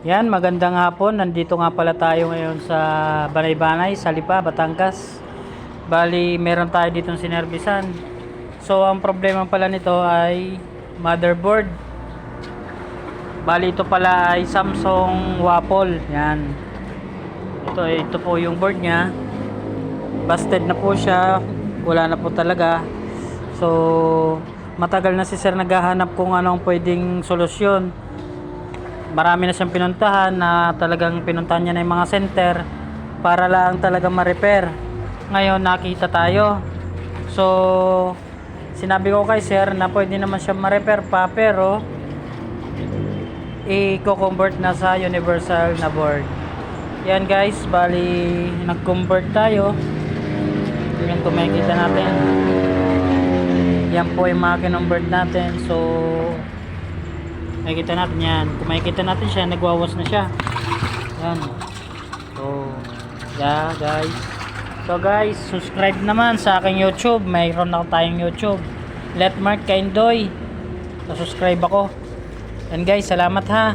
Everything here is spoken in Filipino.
Yan, magandang hapon. Nandito nga pala tayo ngayon sa Banay-Banay, sa Lipa, Batangas. Bali, meron tayo ditong sinerbisan. So, ang problema pala nito ay motherboard. Bali, ito pala ay Samsung Wapol. Yan. Ito po yung board niya. Busted na po siya. Wala na po talaga. So, matagal na si sir naghahanap kung anong pwedeng solusyon. Marami na siyang pinuntahan na talagang pinuntahan niya na yung mga center para lang talaga ma-repair. Ngayon nakita tayo. So sinabi ko kay sir na pwede naman siya ma-repair pa, pero i-convert na sa universal na board. Yan guys, bali nag-convert tayo. Yan kung makikita natin. Yan po yung mga kinonvert natin. So makikita natin yan. Kung makikita natin siya, nagwawas na siya. Yan. So, yeah guys. So guys, subscribe naman sa aking YouTube. Mayroon na tayong YouTube. Let Mark Kaindoy. So, subscribe ako. And guys, salamat ha.